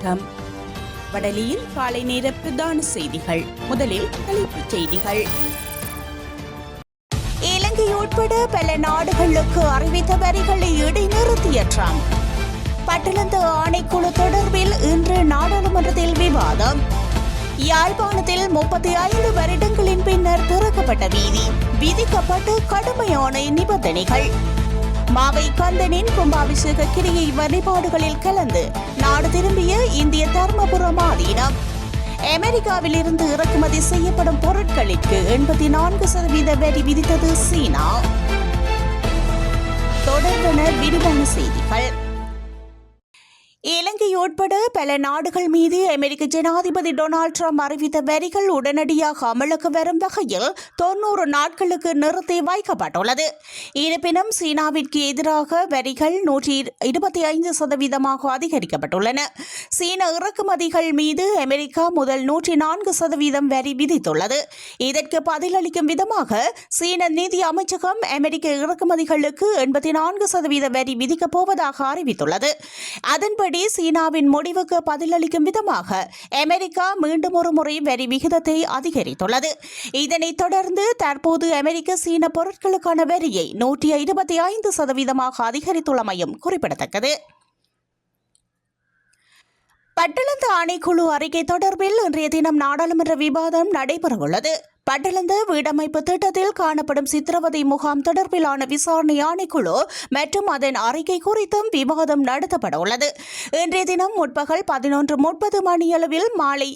வணக்கம். வடலியில் காலை நேர பிரதான செய்திகள். முதலில் தலைப்புச் செய்திகள். இலங்கை உட்பட பல நாடுகளுக்கு அறிவித்த வரிகளை இடைநிறுத்திய ட்ரம்ப். பட்டளந்த ஆணைக்குழு தொடர்பில் இன்று நாடாளுமன்றத்தில் விவாதம். யாழ்ப்பாணத்தில் 35 வருடங்களின் பின்னர் திறக்கப்பட்ட வீதி, விதிக்கப்பட்ட கடுமையான நிபந்தனைகள். மாவை கந்தனின் கும்பாபிஷேக கிரியை வழிபாடுகளில் கலந்து நாடு திரும்பிய இந்திய தர்மபுரம் ஆதீனம். அமெரிக்காவில் இருந்து இறக்குமதி செய்யப்படும் பொருட்களுக்கு 84% வரி விதித்தது சீனா. தொடர்பான விரிவான செய்திகள். இலங்கை உட்பட பல நாடுகள் மீது அமெரிக்க ஜனாதிபதி டொனால்ட் ட்ரம்ப் அறிவித்த வரிகள் உடனடியாக அமலுக்கு வரும் வகையில் 90 நாட்களுக்கு நிறுத்தி வைக்கப்பட்டுள்ளது. இருப்பினும் சீனாவிற்கு எதிராக வரிகள் 125% அதிகரிக்கப்பட்டுள்ளன. சீன இறக்குமதிகள் மீது அமெரிக்கா முதல் 104% வரி விதித்துள்ளது. இதற்கு பதிலளிக்கும் விதமாக சீன நிதி அமைச்சகம் அமெரிக்க இறக்குமதிகளுக்கு 84% வரி விதிக்கப் போவதாக அறிவித்துள்ளது. அதன்படி சீனாவின் முடிவுக்கு பதிலளிக்கும் விதமாக அமெரிக்கா மீண்டும் ஒரு முறை வரி விகிதத்தை அதிகரித்துள்ளது. இதனைத் தொடர்ந்து தற்போது அமெரிக்க சீன பொருட்களுக்கான வரியை 125% அதிகரித்துள்ளமையும் குறிப்பிடத்தக்கது. பட்டளந்த ஆணைக்குழு அறிக்கை தொடர்பில் இன்றைய தினம் நாடாளுமன்ற விவாதம் நடைபெறவுள்ளது. பட்டளந்த வீடமைப்பு திட்டத்தில் காணப்படும் சித்திரவதை முகாம் தொடர்பிலான விசாரணை ஆணைக்குழு மற்றும் அதன் அறிக்கை குறித்தும் விவாதம் நடத்தப்பட உள்ளது. இன்றைய தினம் முற்பகல் 11:30 மணியளவில் மாலை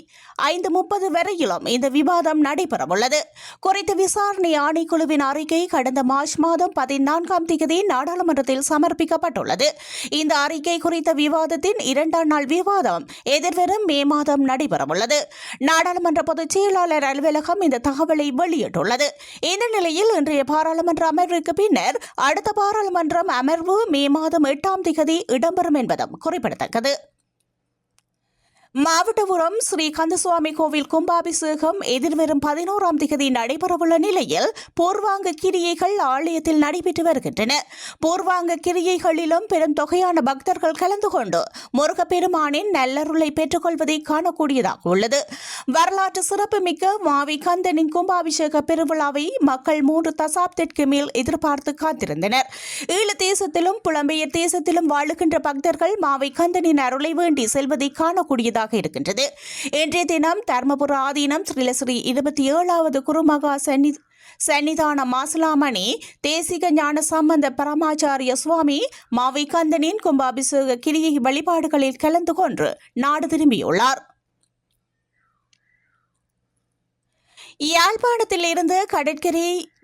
5:30 வரையிலும் இந்த விவாதம் நடைபெறவுள்ளது. குறித்த விசாரணை ஆணைக்குழுவின் அறிக்கை கடந்த மார்ச் மாதம் 14ஆம் தேதி நாடாளுமன்றத்தில் சமர்ப்பிக்கப்பட்டுள்ளது. இந்த அறிக்கை குறித்த விவாதத்தின் 2ஆம் நாள் விவாதம் எதிர்வரும் மே மாதம் நடைபெறவுள்ளது. நாடாளுமன்ற பொதுச் செயலாளர் அலுவலகம் இந்த தகவலை வெளியிட்டுள்ளது. இந்த நிலையில் இன்றைய பாராளுமன்ற அமர்வுக்கு பின்னர் அடுத்த பாராளுமன்றம் அமர்வு மே மாதம் 8ஆம் தேதி இடம்பெறும் என்பதும் குறிப்பிடத்தக்கது. மாவட்டபுரம் ஸ்ரீ கந்தசுவாமி கோவில் கும்பாபிஷேகம் எதிர்வரும் 11ஆம் தேதி நடைபெறவுள்ள நிலையில் பூர்வாங்க கிரியைகள் ஆலயத்தில் நடைபெற்று வருகின்றன. பூர்வாங்க கிரியைகளிலும் பெரும் தொகையான பக்தர்கள் கலந்து கொண்டு முருகப்பெருமானின் நல்லருளை பெற்றுக்கொள்வதை காணக்கூடியதாக உள்ளது. வரலாற்று சிறப்புமிக்க மாவி கந்தனின் கும்பாபிஷேக பெருவிழாவை மக்கள் 3 தசாப்தத்திற்கு மேல் எதிர்பார்த்து காத்திருந்தனர். ஈழ தேசத்திலும் புலம்பெயர் தேசத்திலும் வாழுகின்ற பக்தர்கள் மாவை கந்தனின் அருளை வேண்டி செல்வதை காணக்கூடியதாக இருக்கின்றது. இன்றைய தினம் தர்மபுர ஆதீனம் ஸ்ரீலஸ்ரீ 27வது குருமகா சன்னிதான மாசிலாமணி தேசிக ஞான சம்பந்த பரமாச்சாரிய சுவாமி மாவை கந்தனின் கும்பாபிஷேக கிரியை வழிபாடுகளில் கலந்து கொண்டு நாடு திரும்பியுள்ளார். யாழ்ப்பாணத்தில் இருந்து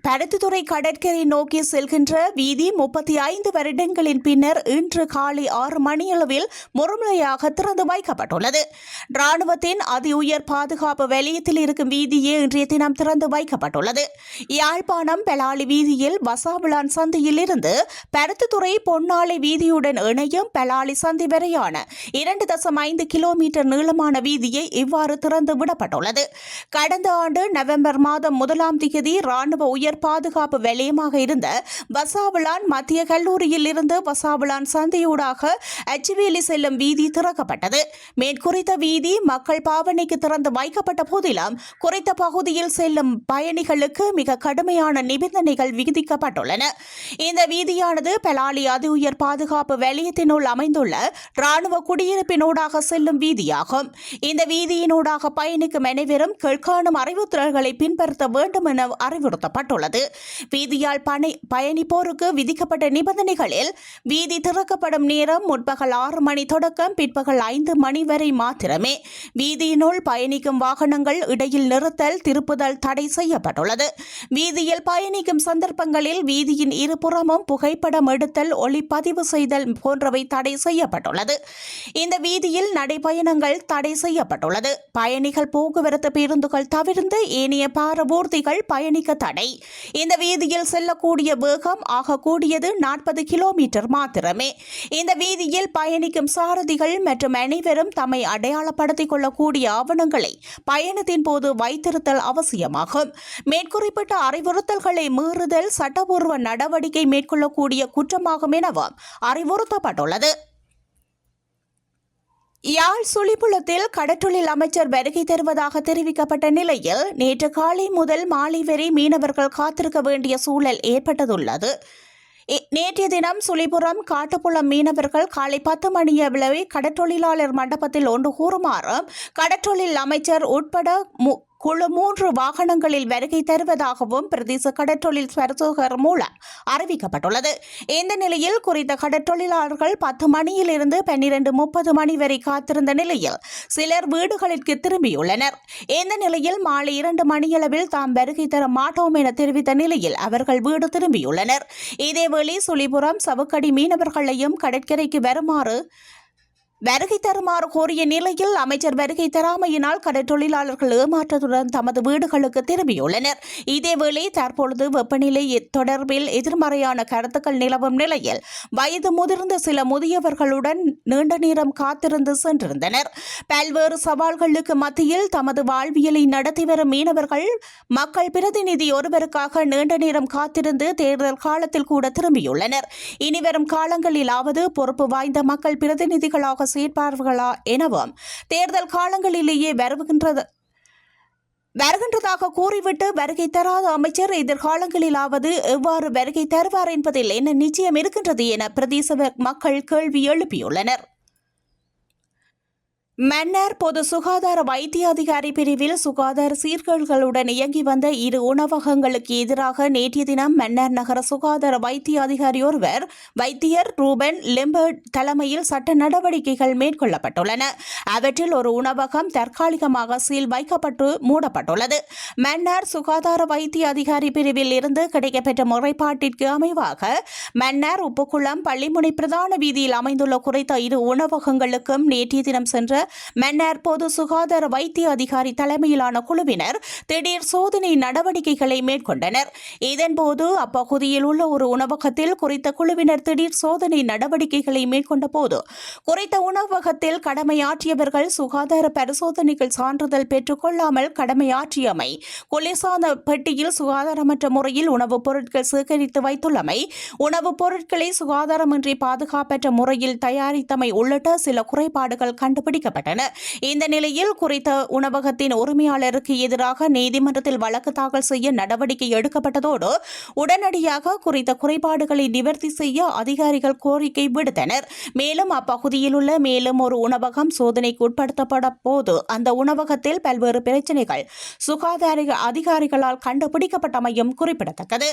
பருத்தித்துறை கடற்கரை நோக்கி செல்கின்ற வீதி 35 வருடங்களின் பின்னர் இன்று காலை 6 மணியளவில் முழுமையாக திறந்து வைக்கப்பட்டுள்ளது. ராணுவத்தின் அதி உயர் பாதுகாப்பு வலயத்தில் இருக்கும் வீதியே இன்றைய தினம் திறந்து வைக்கப்பட்டுள்ளது. யாழ்ப்பாணம் பெலாலி வீதியில் வசாவிளான் சந்தியில் இருந்து பருத்தித்துறை பொன்னாலை வீதியுடன் இணையும் பெலாலி சந்தி வரையான 2.5 கிலோமீட்டர் நீளமான வீதியை இவ்வாறு திறந்து விடப்பட்டுள்ளது. கடந்த ஆண்டு நவம்பர் மாதம் 1ஆம் தேதி ராணுவ உயர் பாதுகாப்பு வலயமாக இருந்த வசாவிளான் மத்திய கல்லூரியில் இருந்து வசாவிளான் சந்தையூடாக அச்சுவேலி செல்லும் வீதி திறக்கப்பட்டது. மேற்குறித்த வீதி மக்கள் பாவனைக்கு திறந்து வைக்கப்பட்ட போதிலும் குறித்த பகுதியில் செல்லும் பயணிகளுக்கு மிக கடுமையான நிபந்தனைகள் விதிக்கப்பட்டுள்ளன. இந்த வீதியானது பெலாலி அதி உயர் பாதுகாப்பு வலயத்தினுள் அமைந்துள்ள ராணுவ குடியிருப்பினூடாக செல்லும் வீதியாகும். இந்த வீதியினூடாக பயணிக்கும் அனைவரும் கீழ்காணும் அறிவுறுத்தல்களை பின்பற்ற வேண்டும் என அறிவுறுத்தப்பட்டுள்ளது. வீதியால் பயணிப்போருக்கு விதிக்கப்பட்ட நிபந்தனைகளில் வீதி திறக்கப்படும் நேரம் முற்பகல் 6 மணி தொடக்கம் பிற்பகல் 5 மணி வரை மாத்திரமே. வீதியினுள் பயணிக்கும் வாகனங்கள் இடையில் நிறுத்தல் திருப்புதல் தடை செய்யப்பட்டுள்ளது. வீதியில் பயணிக்கும் சந்தர்ப்பங்களில் வீதியின் இருபுறமும் புகைப்படம் எடுத்தல் ஒளிப்பதிவு செய்தல் போன்றவை தடை செய்யப்பட்டுள்ளது. இந்த வீதியில் நடைபயணங்கள் தடை செய்யப்பட்டுள்ளது. பயணிகள் போக்குவரத்து பேருந்துகள் தவிர்த்து ஏனைய பாரவூர்திகள் பயணிக்க தடை. இந்த வீதியில் செல்லக்கூடிய வேகம் ஆகக்கூடியது 40 கிலோமீட்டர் மாத்திரமே. இந்த வீதியில் பயணிக்கும் சாரதிகள் மற்றும் அனைவரும் தம்மை அடையாளப்படுத்திக் கொள்ளக்கூடிய ஆவணங்களை பயணத்தின் போது வைத்திருத்தல் அவசியமாகும். மேற்குறிப்பிட்ட அறிவுறுத்தல்களை மீறுதல் சட்டப்பூர்வ நடவடிக்கை மேற்கொள்ளக்கூடிய குற்றமாகும் எனவும் அறிவுறுத்தப்பட்டுள்ளது. யாழ் சுழிப்புலத்தில் கடற்றொழில் அமைச்சர் வருகை தருவதாக தெரிவிக்கப்பட்ட நிலையில் நேற்று காலை முதல் மாலை வரை மீனவர்கள் காத்திருக்க வேண்டிய சூழல் ஏற்பட்டதுள்ளது. நேற்றைய தினம் சுழிபுரம் காட்டுப்புலம் மீனவர்கள் காலை 10 மணியளவில் கடற்றொழிலாளர் மண்டபத்தில் ஒன்று கூறுமாறு கடற்றொழில் அமைச்சர் உட்பட குழு 3 வாகனங்களில் வருகை தருவதாகவும் பிரதேச கடற்றொழில் பரிசோகர் மூலம் அறிவிக்கப்பட்டுள்ளது. இந்த நிலையில் குறித்த கடற்றொழிலாளர்கள் 10 மணியிலிருந்து 12:30 மணி வரை காத்திருந்த நிலையில் சிலர் வீடுகளுக்கு திரும்பியுள்ளனர். இந்த நிலையில் மாலை 2 மணியளவில் தாம் வருகை தர மாட்டோம் என தெரிவித்த நிலையில் அவர்கள் வீடு திரும்பியுள்ளனர். இதேவேளை சுழிபுரம் சவுக்கடி மீனவர்களையும் கடற்கரைக்கு வருகை தருமாறு கோரிய நிலையில் அமைச்சர் வருகை தராமையினால் கடற்றொழிலாளர்கள் ஏமாற்றத்துடன் தமது வீடுகளுக்கு திரும்பியுள்ளனர். இதேவேளை தற்பொழுது வெப்பநிலை தொடர்பில் எதிர்மறையான கருத்துக்கள் நிலவும் நிலையில் வயது முதிர்ந்த சில முதியவர்களுடன் நீண்ட நேரம் காத்திருந்து சென்றிருந்தனர். பல்வேறு சவால்களுக்கு மத்தியில் தமது வாழ்வியலை நடத்தி வரும் மீனவர்கள் மக்கள் பிரதிநிதி ஒருவருக்காக நீண்ட நேரம் காத்திருந்து தேர்தல் காலத்தில் கூட திரும்பியுள்ளனர். இனிவரும் காலங்களிலாவது பொறுப்பு வாய்ந்த மக்கள் பிரதிநிதிகளாக செயற்பார்களா எனவும் தேர்தல் காலங்களிலேயே வருகின்றதாக கூறிவிட்டு வருகை தராத அமைச்சர் எதிர்காலங்களிலாவது எவ்வாறு வருகை தருவார் என்பதில் என்ன நிச்சயம் இருக்கின்றது என பிரதேச மக்கள் கேள்வி எழுப்பியுள்ளனர். மன்னார் பொது சுகாதார வைத்திய அதிகாரி பிரிவில் சுகாதார சீர்கேடுகளுடன் இயங்கி வந்த 2 உணவகங்களுக்கு எதிராக நேற்றைய தினம் மன்னார் நகர சுகாதார வைத்திய அதிகாரி ஒருவர் வைத்தியர் ரூபன் லிம்பர்ட் தலைமையில் சட்ட நடவடிக்கைகள் மேற்கொள்ளப்பட்டுள்ளன. அவற்றில் ஒரு உணவகம் தற்காலிகமாக சீல் வைக்கப்பட்டு மூடப்பட்டுள்ளது. மன்னார் சுகாதார வைத்திய அதிகாரி பிரிவில் இருந்து கிடைக்கப்பெற்ற முறைப்பாட்டிற்கு அமைவாக மன்னார் உப்புக்குளம் பள்ளிமுனை பிரதான வீதியில் அமைந்துள்ள குறித்த 2 உணவகங்களுக்கும் நேற்றைய தினம் சென்ற மன்னார் பொது சுகாதார வைத்திய அதிகாரி தலைமையிலான குழுவினர் திடீர் சோதனை நடவடிக்கைகளை மேற்கொண்டனர். இதன்போது அப்பகுதியில் உள்ள ஒரு உணவகத்தில் குறித்த குழுவினர் திடீர் சோதனை நடவடிக்கைகளை மேற்கொண்ட போது குறித்த உணவகத்தில் கடமையாற்றியவர்கள் சுகாதார பரிசோதனைகள் சான்றிதழ் பெற்றுக் கொள்ளாமல் கடமையாற்றியமை, குளிர்சாத பெட்டியில் சுகாதாரமற்ற முறையில் உணவுப் பொருட்கள் சேகரித்து வைத்துள்ளமை, உணவுப் பொருட்களை சுகாதாரமின்றி பாதுகாப்பற்ற முறையில் தயாரித்தமை உள்ளிட்ட சில குறைபாடுகள் கண்டுபிடிக்கப்பட்டன. இந்த நிலையில் குறித்த உணவகத்தின் உரிமையாளருக்கு எதிராக நீதிமன்றத்தில் வழக்கு தாக்கல் செய்ய நடவடிக்கை எடுக்கப்பட்டதோடு உடனடியாக குறித்த குறைபாடுகளை நிவர்த்தி செய்ய அதிகாரிகள் கோரிக்கை விடுத்தனர். மேலும் அப்பகுதியில் உள்ள மேலும் ஒரு உணவகம் சோதனைக்கு உட்படுத்தப்பட்ட போது அந்த உணவகத்தில் பல்வேறு பிரச்சினைகள் சுகாதார அதிகாரிகளால் கண்டுபிடிக்கப்பட்டமையும் குறிப்பிடத்தக்கது.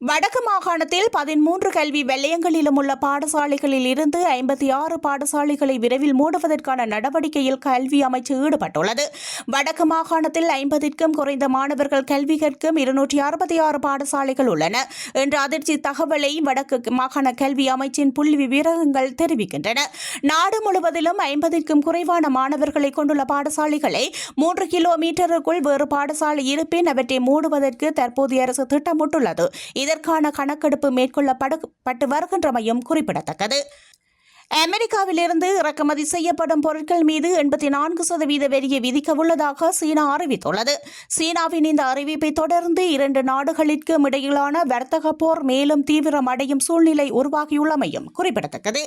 வடக்கு மாகாணத்தில் 13 கல்வி வலயங்களிலும் உள்ள பாடசாலைகளில் இருந்து 56 பாடசாலைகளை விரைவில் மூடுவதற்கான நடவடிக்கையில் கல்வி அமைச்சு ஈடுபட்டுள்ளது. வடக்கு மாகாணத்தில் 50க்கும் குறைந்த மாணவர்கள் கல்வி கற்கும் 266 பாடசாலைகள் உள்ளன என்ற அதிர்ச்சி தகவலை வடக்கு மாகாண கல்வி அமைச்சின் புள்ளி விவரங்கள் தெரிவிக்கின்றன. நாடு முழுவதிலும் 50க்கும் குறைவான மாணவர்களை கொண்டுள்ள பாடசாலைகளை 3 கிலோமீட்டருக்குள் வேறு பாடசாலை இருப்பின் அவற்றை மூடுவதற்கு தற்போதைய அரசு திட்டமிட்டுள்ளது. இதற்கான கணக்கெடுப்பு மேற்கொள்ளப்பட்டு வருகின்றமையும் குறிப்பிடத்தக்கது. அமெரிக்காவிலிருந்து இறக்குமதி செய்யப்படும் பொருட்கள் மீது 84% வரியை விதிக்க உள்ளதாக சீனா அறிவித்துள்ளது. சீனாவின் இந்த அறிவிப்பை தொடர்ந்து 2 நாடுகளுக்கும் இடையிலான வர்த்தக போர் மேலும் தீவிரமடையும் சூழ்நிலை உருவாகியுள்ளமையும் குறிப்பிடத்தக்கது.